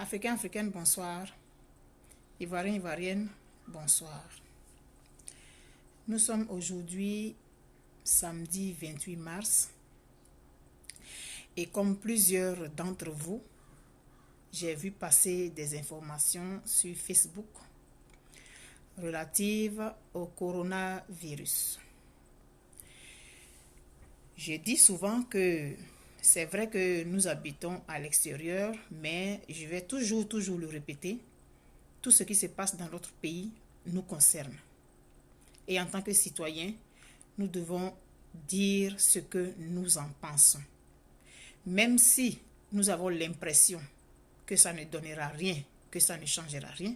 Africains, Africaines, bonsoir. Ivoiriens, Ivoiriennes, bonsoir. Nous sommes aujourd'hui samedi 28 mars et comme plusieurs d'entre vous, j'ai vu passer des informations sur Facebook relatives au coronavirus. Je dis souvent que c'est vrai que nous habitons à l'extérieur, mais je vais toujours le répéter. Tout ce qui se passe dans notre pays nous concerne. Et en tant que citoyens, nous devons dire ce que nous en pensons. Même si nous avons l'impression que ça ne donnera rien, que ça ne changera rien,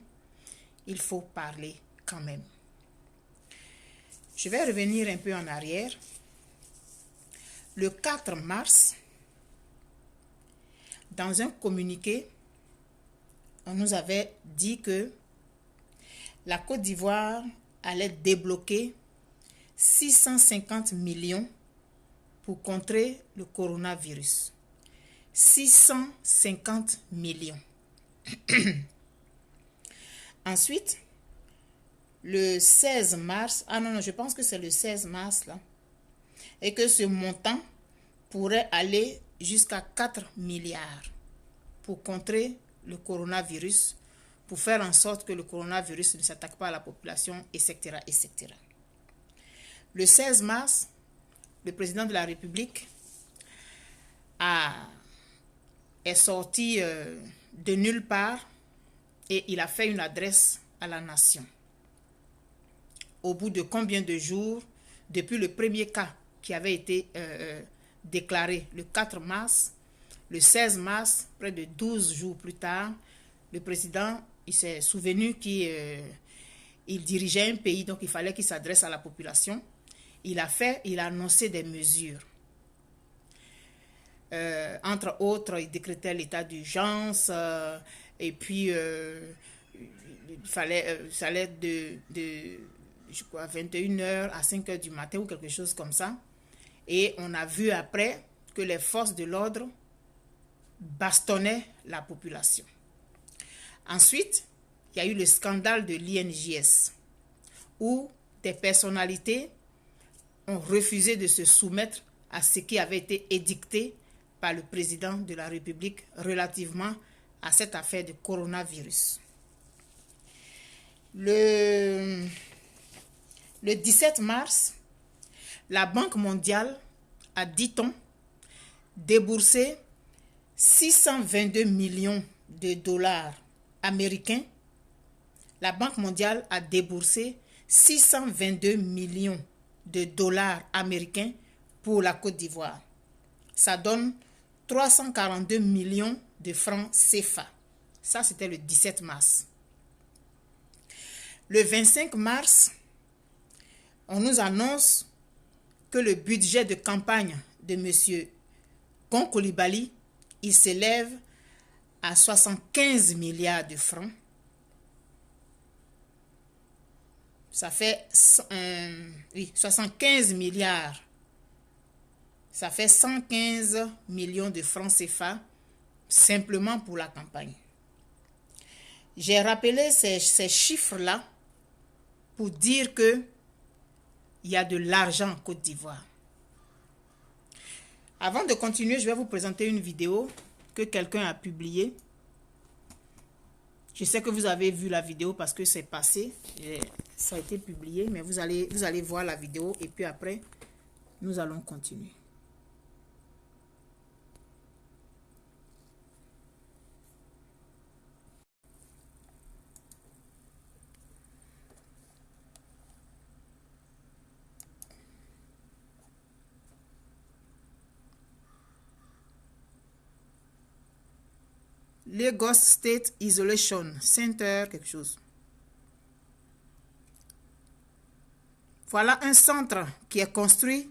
il faut parler quand même. Je vais revenir un peu en arrière. Le 4 mars, dans un communiqué, on nous avait dit que la Côte d'Ivoire allait débloquer 650 millions pour contrer le coronavirus. 650 millions. Ensuite, le 16 mars, je pense que c'est le 16 mars là, et que ce montant pourrait aller jusqu'à 4 milliards pour contrer le coronavirus, pour faire en sorte que le coronavirus ne s'attaque pas à la population, etc., etc. Le 16 mars, le président de la République est sorti de nulle part et il a fait une adresse à la nation. Au bout de combien de jours, depuis le premier cas qui avait été déclaré le 4 mars, le 16 mars, près de 12 jours plus tard, le président il s'est souvenu qu'il dirigeait un pays, donc il fallait qu'il s'adresse à la population. Il a annoncé des mesures. Entre autres, il décrétait l'état d'urgence et puis il fallait de je crois 21h à 5h du matin ou quelque chose comme ça. Et on a vu après que les forces de l'ordre bastonnaient la population. Ensuite, il y a eu le scandale de l'INJS où des personnalités ont refusé de se soumettre à ce qui avait été édicté par le président de la République relativement à cette affaire de coronavirus. Le 17 mars, la Banque mondiale a, dit-on, déboursé 622 millions de dollars américains. La Banque mondiale a déboursé 622 millions de dollars américains pour la Côte d'Ivoire. Ça donne 342 millions de francs CFA. Ça, c'était le 17 mars. Le 25 mars, on nous annonce que le budget de campagne de M. Gon Coulibaly, il s'élève à 75 milliards de francs. Ça fait 75 milliards. Ça fait 115 millions de francs CFA simplement pour la campagne. J'ai rappelé ces chiffres-là pour dire que il y a de l'argent en Côte d'Ivoire. Avant de continuer, je vais vous présenter une vidéo que quelqu'un a publiée. Je sais que vous avez vu la vidéo parce que c'est passé. Ça a été publié, mais vous allez voir la vidéo et puis après, nous allons continuer. Lagos State Isolation Center, quelque chose. Voilà un centre qui est construit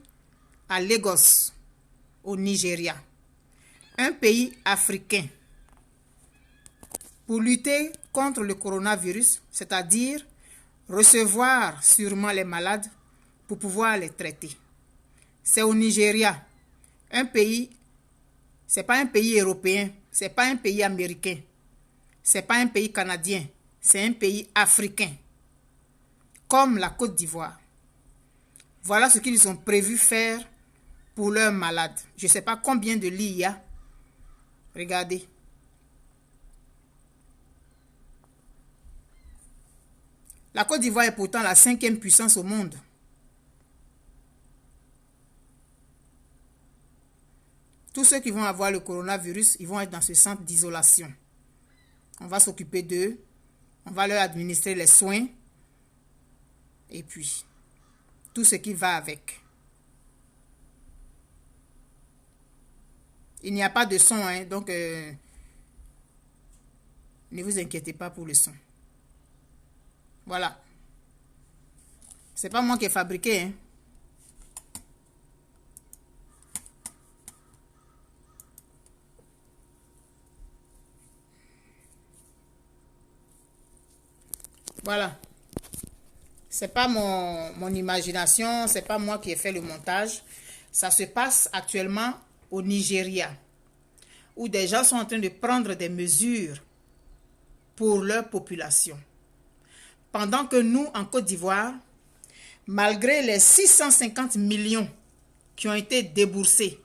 à Lagos, au Nigeria, un pays africain, pour lutter contre le coronavirus, c'est-à-dire recevoir sûrement les malades pour pouvoir les traiter. C'est au Nigeria, un pays, c'est pas un pays européen, c'est pas un pays américain. Ce n'est pas un pays canadien, c'est un pays africain, comme la Côte d'Ivoire. Voilà ce qu'ils ont prévu faire pour leurs malades. Je ne sais pas combien de lits il y a. Regardez. La Côte d'Ivoire est pourtant la 5e puissance au monde. Tous ceux qui vont avoir le coronavirus, ils vont être dans ce centre d'isolation. On va s'occuper d'eux. On va leur administrer les soins. Et puis, tout ce qui va avec. Il n'y a pas de son, hein, donc ne vous inquiétez pas pour le son. Voilà. C'est pas moi qui ai fabriqué, hein. Voilà. C'est pas mon imagination, c'est pas moi qui ai fait le montage. Ça se passe actuellement au Nigeria, où des gens sont en train de prendre des mesures pour leur population. Pendant que nous, en Côte d'Ivoire, malgré les 650 millions qui ont été déboursés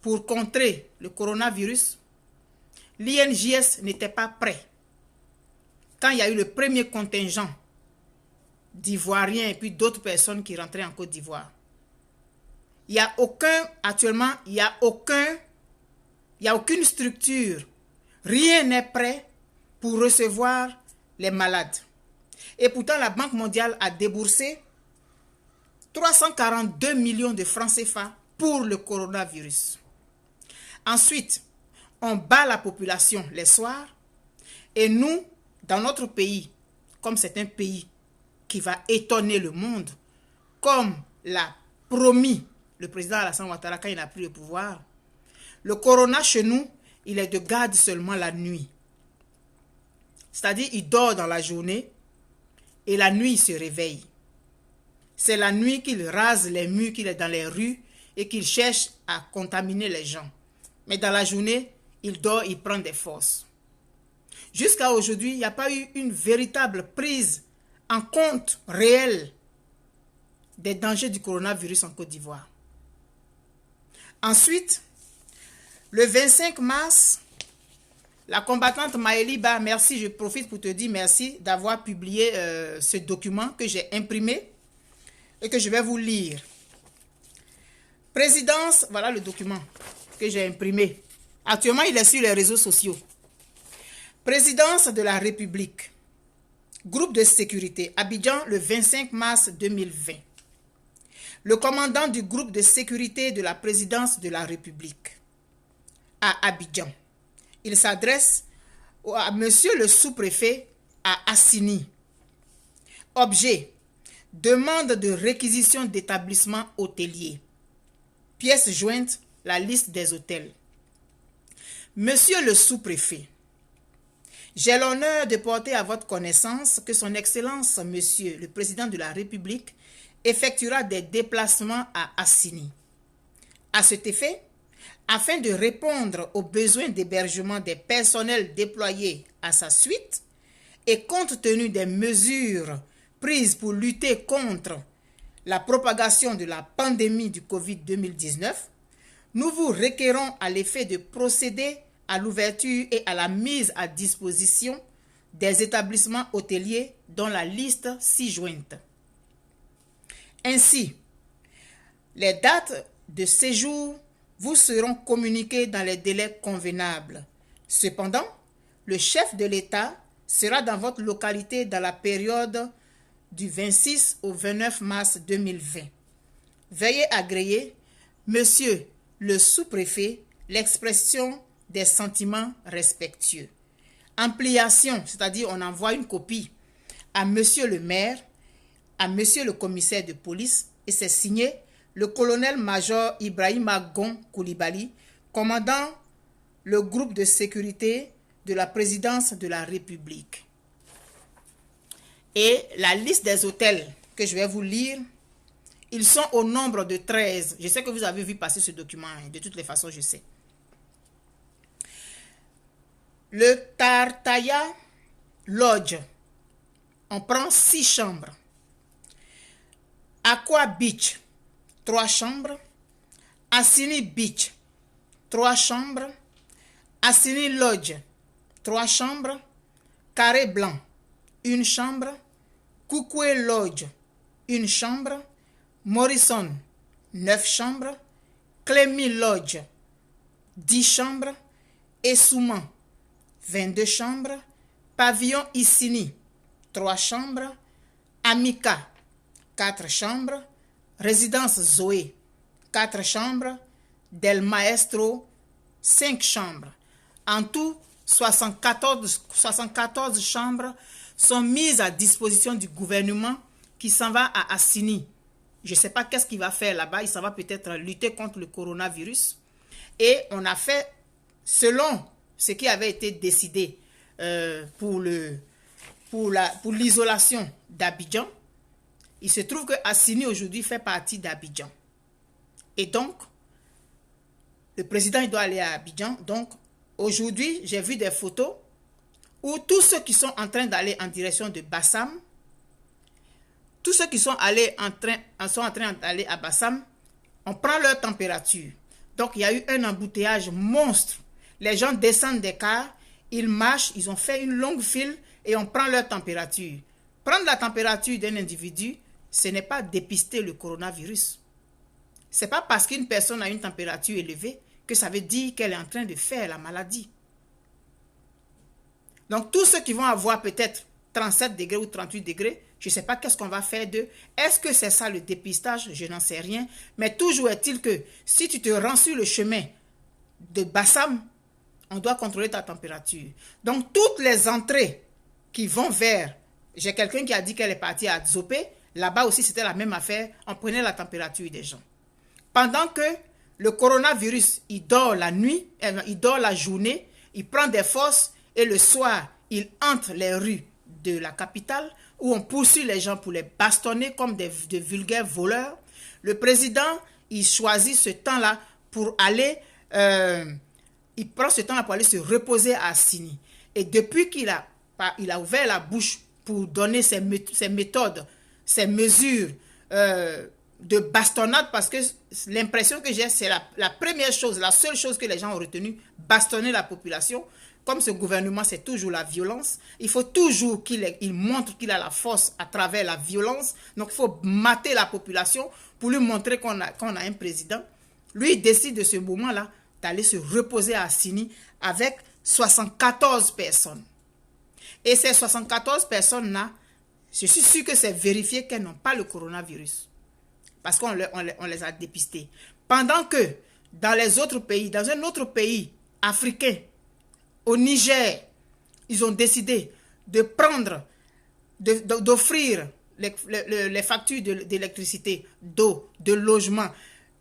pour contrer le coronavirus, l'INJS n'était pas prêt. Quand il y a eu le premier contingent d'Ivoiriens et puis d'autres personnes qui rentraient en Côte d'Ivoire, il n'y a actuellement, il n'y a aucune structure. Rien n'est prêt pour recevoir les malades. Et pourtant, la Banque mondiale a déboursé 342 millions de francs CFA pour le coronavirus. Ensuite, on bat la population les soirs. Et nous, dans notre pays, comme c'est un pays qui va étonner le monde, comme l'a promis le président Alassane Ouattara quand il a pris le pouvoir, le corona chez nous, il est de garde seulement la nuit. C'est-à-dire, il dort dans la journée et la nuit, il se réveille. C'est la nuit qu'il rase les murs, qu'il est dans les rues et qu'il cherche à contaminer les gens. Mais dans la journée, il dort, il prend des forces. Jusqu'à aujourd'hui, il n'y a pas eu une véritable prise en compte réelle des dangers du coronavirus en Côte d'Ivoire. Ensuite, le 25 mars, la combattante Maëlie Ba, merci, je profite pour te dire merci d'avoir publié ce document que j'ai imprimé et que je vais vous lire. Présidence, voilà le document que j'ai imprimé. Actuellement, il est sur les réseaux sociaux. Présidence de la République. Groupe de sécurité. Abidjan, le 25 mars 2020. Le commandant du groupe de sécurité de la présidence de la République à Abidjan. Il s'adresse à monsieur le sous-préfet à Assini. Objet. Demande de réquisition d'établissements hôteliers. Pièce jointe, la liste des hôtels. Monsieur le sous-préfet, j'ai l'honneur de porter à votre connaissance que son Excellence, Monsieur le Président de la République, effectuera des déplacements à Assini. À cet effet, afin de répondre aux besoins d'hébergement des personnels déployés à sa suite et compte tenu des mesures prises pour lutter contre la propagation de la pandémie du Covid-2019, nous vous requérons à l'effet de procéder à l'ouverture et à la mise à disposition des établissements hôteliers dont la liste ci-jointe. Ainsi, les dates de séjour vous seront communiquées dans les délais convenables. Cependant, le chef de l'État sera dans votre localité dans la période du 26 au 29 mars 2020. Veuillez agréer, monsieur le sous-préfet, l'expression des sentiments respectueux. Ampliation, c'est-à-dire on envoie une copie à monsieur le maire, à monsieur le commissaire de police, et c'est signé le colonel-major Ibrahima Gon Koulibaly, commandant le groupe de sécurité de la présidence de la République. Et la liste des hôtels que je vais vous lire, ils sont au nombre de 13. Je sais que vous avez vu passer ce document, de toutes les façons, je sais. Le Tartaya Lodge, on prend 6 chambres. Aqua Beach, 3 chambres. Assini Beach, 3 chambres. Assini Lodge, 3 chambres. Carré Blanc, 1 chambre. Kukwe Lodge, 1 chambre. Morrison, 9 chambres. Clémy Lodge, 10 chambres. Essouman, 22 chambres. Pavillon Issini, 3 chambres. Amica, 4 chambres. Résidence Zoé, 4 chambres. Del Maestro, 5 chambres. En tout, 74 chambres sont mises à disposition du gouvernement qui s'en va à Assini. Je ne sais pas qu'est-ce qu'il va faire là-bas. Il s'en va peut-être lutter contre le coronavirus. Et on a fait, selon ce qui avait été décidé pour l'isolation d'Abidjan, il se trouve que Assini aujourd'hui fait partie d'Abidjan. Et donc, le président il doit aller à Abidjan. Donc, aujourd'hui, j'ai vu des photos où tous ceux qui sont en train d'aller en direction de Bassam, tous ceux qui sont en train d'aller à Bassam, on prend leur température. Donc, il y a eu un embouteillage monstre. Les gens descendent des cars, ils marchent, ils ont fait une longue file et on prend leur température. Prendre la température d'un individu, ce n'est pas dépister le coronavirus. Ce n'est pas parce qu'une personne a une température élevée que ça veut dire qu'elle est en train de faire la maladie. Donc, tous ceux qui vont avoir peut-être 37 degrés ou 38 degrés, je ne sais pas qu'est-ce qu'on va faire d'eux. Est-ce que c'est ça le dépistage? Je n'en sais rien. Mais toujours est-il que si tu te rends sur le chemin de Bassam, on doit contrôler ta température. Donc, toutes les entrées qui vont vers... J'ai quelqu'un qui a dit qu'elle est partie à Dzopé. Là-bas aussi, c'était la même affaire. On prenait la température des gens. Pendant que le coronavirus, il dort la nuit, il dort la journée, il prend des forces et le soir, il entre les rues de la capitale où on poursuit les gens pour les bastonner comme de vulgaires voleurs. Le président, il choisit ce temps-là pour aller, il prend ce temps-là pour aller se reposer à Assini. Et depuis qu'il a ouvert la bouche pour donner ses méthodes, ses mesures de bastonnade, parce que l'impression que j'ai, c'est la première chose, la seule chose que les gens ont retenue, bastonner la population. Comme ce gouvernement, c'est toujours la violence, il faut toujours qu'il montre qu'il a la force à travers la violence. Donc, il faut mater la population pour lui montrer qu'on a un président. Lui, il décide de ce moment-là d'aller se reposer à Assini avec 74 personnes. Et ces 74 personnes-là, je suis sûr que c'est vérifié qu'elles n'ont pas le coronavirus. Parce qu'on les a dépistées. Pendant que dans les autres pays, dans un autre pays africain, au Niger, ils ont décidé de prendre, d'offrir les factures d'électricité, d'eau, de logement,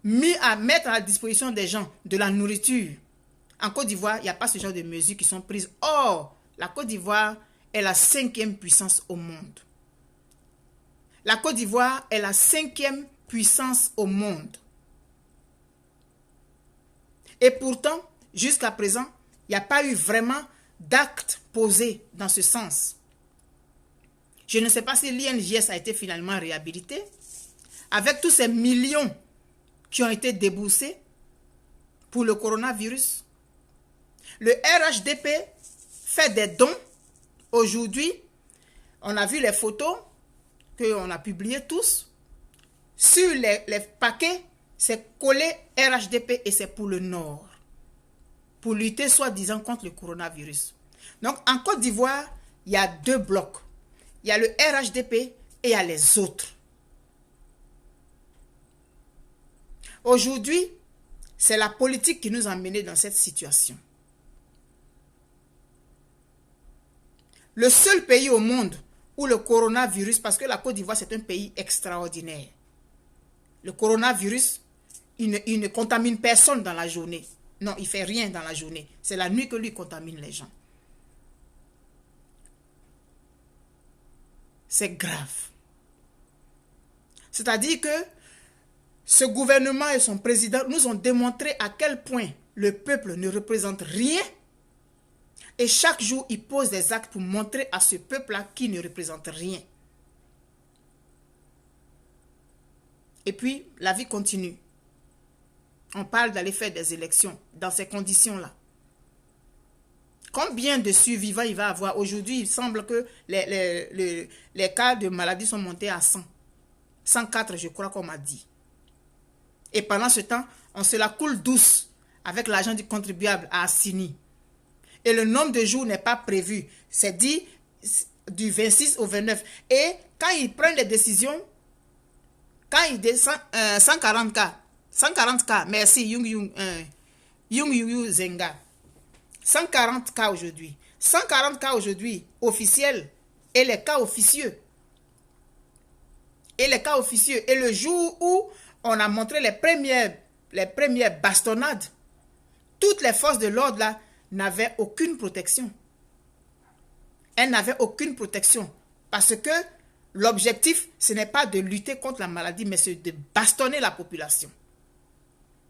mis à mettre à la disposition des gens de la nourriture. En Côte d'Ivoire, il n'y a pas ce genre de mesures qui sont prises. Or, la Côte d'Ivoire est la 5e puissance au monde. La Côte d'Ivoire est la 5e puissance au monde. Et pourtant, jusqu'à présent, il n'y a pas eu vraiment d'acte posé dans ce sens. Je ne sais pas si l'INJS a été finalement réhabilité. Avec tous ces millions qui ont été déboursés pour le coronavirus, le RHDP fait des dons. Aujourd'hui, on a vu les photos qu'on a publiées tous. Sur les paquets, c'est collé RHDP et c'est pour le Nord. Pour lutter soi-disant contre le coronavirus. Donc, en Côte d'Ivoire, il y a 2 blocs. Il y a le RHDP et il y a les autres. Aujourd'hui, c'est la politique qui nous a menés dans cette situation. Le seul pays au monde où le coronavirus, parce que la Côte d'Ivoire, c'est un pays extraordinaire. Le coronavirus, il ne contamine personne dans la journée. Non, il ne fait rien dans la journée. C'est la nuit que lui contamine les gens. C'est grave. C'est-à-dire que ce gouvernement et son président nous ont démontré à quel point le peuple ne représente rien Et chaque jour, il pose des actes pour montrer à ce peuple-là qu'il ne représente rien. Et puis, la vie continue. On parle d'aller faire des élections dans ces conditions-là. Combien de survivants il va avoir? Aujourd'hui, il semble que les cas de maladie sont montés à 100. 104, je crois qu'on m'a dit. Et pendant ce temps, on se la coule douce avec l'argent du contribuable à Assini. Et le nombre de jours n'est pas prévu. C'est dit du 26 au 29. Et quand ils prennent les décisions, quand ils descendent 140 cas, 140 cas, merci Yung Zenga. 140 cas aujourd'hui. 140 cas aujourd'hui officiels et les cas officieux. Et les cas officieux. Et le jour où on a montré les premières bastonnades, toutes les forces de l'ordre là n'avaient aucune protection. Elles n'avaient aucune protection. Parce que l'objectif, ce n'est pas de lutter contre la maladie, mais c'est de bastonner la population.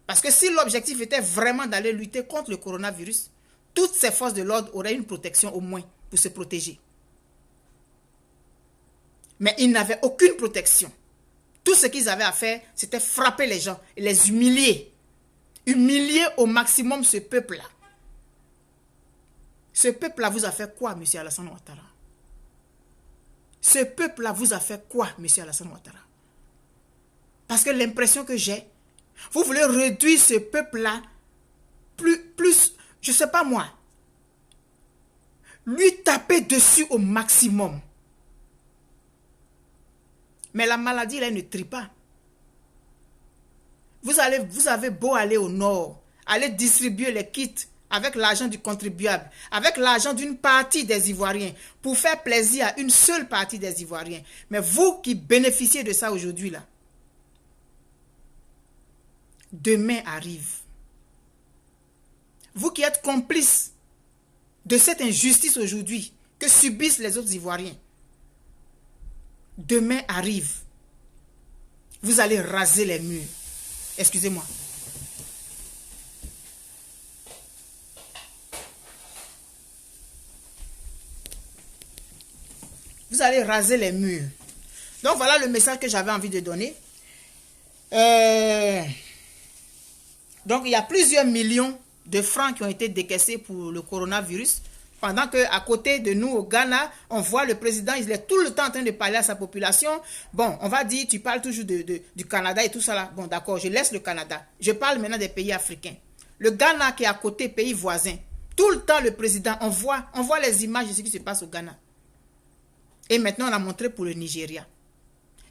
Parce que si l'objectif était vraiment d'aller lutter contre le coronavirus, toutes ces forces de l'ordre auraient une protection au moins pour se protéger. Mais ils n'avaient aucune protection. Tout ce qu'ils avaient à faire, c'était frapper les gens et les humilier. Humilier au maximum ce peuple-là. Ce peuple-là vous a fait quoi, M. Alassane Ouattara? Ce peuple-là vous a fait quoi, M. Alassane Ouattara? Parce que l'impression que j'ai, vous voulez réduire ce peuple-là plus, je ne sais pas moi, lui taper dessus au maximum. Mais la maladie, là, elle ne trie pas. Vous avez beau aller au nord, aller distribuer les kits avec l'argent du contribuable, avec l'argent d'une partie des Ivoiriens, pour faire plaisir à une seule partie des Ivoiriens. Mais vous qui bénéficiez de ça aujourd'hui, là, demain arrive. Vous qui êtes complices de cette injustice aujourd'hui que subissent les autres Ivoiriens, demain arrive. Vous allez raser les murs. Excusez-moi. Vous allez raser les murs. Donc voilà le message que j'avais envie de donner. Donc il y a plusieurs millions de francs qui ont été décaissés pour le coronavirus. Pendant qu'à côté de nous, au Ghana, on voit le président, il est tout le temps en train de parler à sa population. Bon, on va dire, tu parles toujours du Canada et tout ça là. Bon, d'accord, je laisse le Canada. Je parle maintenant des pays africains. Le Ghana qui est à côté, pays voisin. Tout le temps, le président, on voit les images de ce qui se passe au Ghana. Et maintenant, on a montré pour le Nigeria.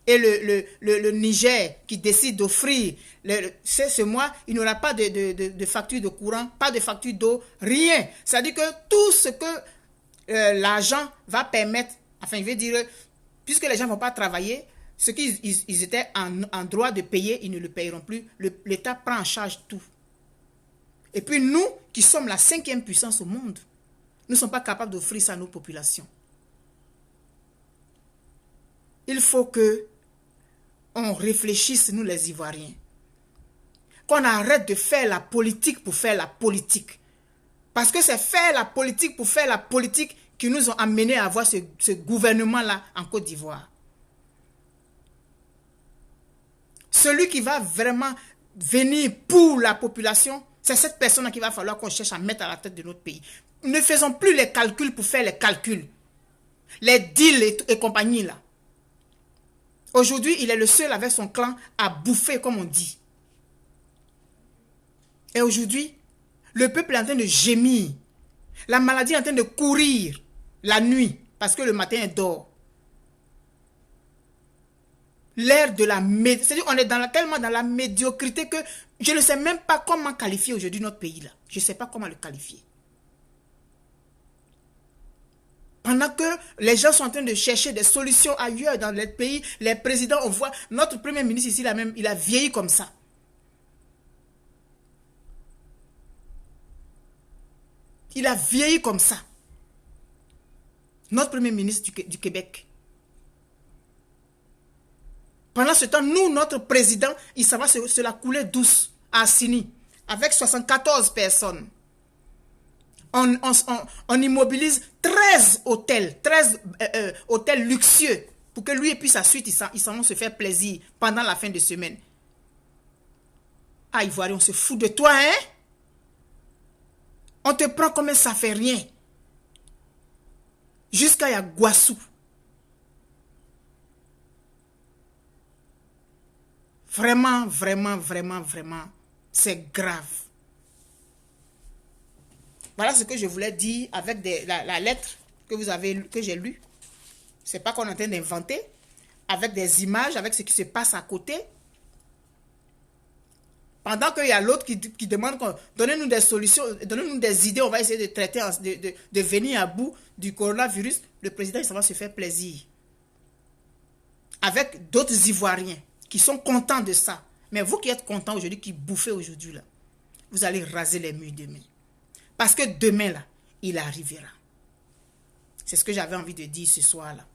Et le Niger qui décide d'offrir, ce mois, il n'y aura pas de facture de courant, pas de facture d'eau, rien. C'est-à-dire que tout ce que l'argent va permettre, enfin, je veux dire, puisque les gens ne vont pas travailler, ce qu'ils étaient en droit de payer, ils ne le payeront plus. L'État prend en charge tout. Et puis nous, qui sommes la 5e puissance au monde, nous ne sommes pas capables d'offrir ça à nos populations. Il faut que on réfléchisse, nous les Ivoiriens. Qu'on arrête de faire la politique pour faire la politique. Parce que c'est faire la politique pour faire la politique qui nous ont amenés à avoir ce gouvernement-là en Côte d'Ivoire. Celui qui va vraiment venir pour la population, c'est cette personne qu'il va falloir qu'on cherche à mettre à la tête de notre pays. Ne faisons plus les calculs pour faire les calculs. Les deals et compagnie là. Aujourd'hui, il est le seul avec son clan à bouffer, comme on dit. Et aujourd'hui, le peuple est en train de gémir. La maladie est en train de courir la nuit, parce que le matin, elle dort. L'ère de la médiocrité. C'est-à-dire qu'on est tellement dans la médiocrité que je ne sais même pas comment qualifier aujourd'hui notre pays là. Je ne sais pas comment le qualifier. Pendant que les gens sont en train de chercher des solutions ailleurs dans les pays, les présidents, on voit notre premier ministre ici, là même, il a vieilli comme ça. Il a vieilli comme ça. Notre premier ministre du Québec. Pendant ce temps, nous, notre président, il s'en va se la couler douce à Assini, avec 74 personnes. On immobilise 13 hôtels, 13 hôtels luxueux pour que lui et puis sa suite, ils s'en vont se faire plaisir pendant la fin de semaine. Ah, Ivoirien, on se fout de toi, hein? On te prend comme ça fait rien. Jusqu'à Yaguassou. Vraiment, vraiment, vraiment, vraiment, c'est grave. Voilà ce que je voulais dire avec la lettre que j'ai lue. C'est pas qu'on est en train d'inventer. Avec des images, avec ce qui se passe à côté. Pendant qu'il y a l'autre qui demande, donnez-nous des solutions, donnez-nous des idées, on va essayer de traiter, de venir à bout du coronavirus, le président, il va se faire plaisir. Avec d'autres Ivoiriens qui sont contents de ça. Mais vous qui êtes contents aujourd'hui, qui bouffez aujourd'hui, là, vous allez raser les murs demain. Parce que demain, là, il arrivera. C'est ce que j'avais envie de dire ce soir-là.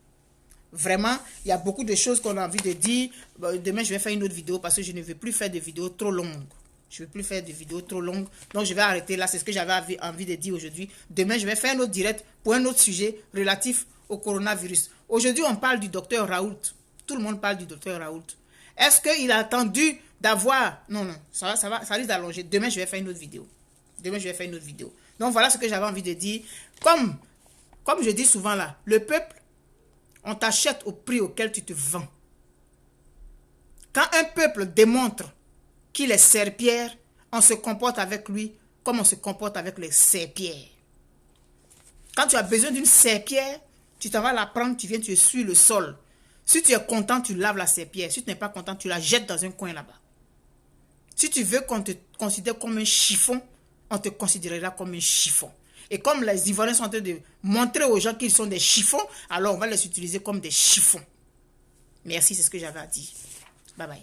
Vraiment, il y a beaucoup de choses qu'on a envie de dire. Demain, je vais faire une autre vidéo parce que je ne veux plus faire de vidéos trop longues. Je ne veux plus faire de vidéos trop longues. Donc, je vais arrêter là. C'est ce que j'avais envie de dire aujourd'hui. Demain, je vais faire un autre direct pour un autre sujet relatif au coronavirus. Aujourd'hui, on parle du docteur Raoult. Tout le monde parle du docteur Raoult. Est-ce qu'il a attendu d'avoir... Non, ça risque d'allonger. Demain, je vais faire une autre vidéo. Donc, voilà ce que j'avais envie de dire. Comme je dis souvent là, le peuple, on t'achète au prix auquel tu te vends. Quand un peuple démontre qu'il est serpillère, on se comporte avec lui comme on se comporte avec les serpillères. Quand tu as besoin d'une serpillère, tu t'en vas la prendre, tu viens, tu essuies le sol. Si tu es content, tu laves la serpillère. Si tu n'es pas content, tu la jettes dans un coin là-bas. Si tu veux qu'on te considère comme un chiffon, on te considérera comme un chiffon. Et comme les Ivoiriens sont en train de montrer aux gens qu'ils sont des chiffons, alors on va les utiliser comme des chiffons. Merci, c'est ce que j'avais à dire. Bye bye.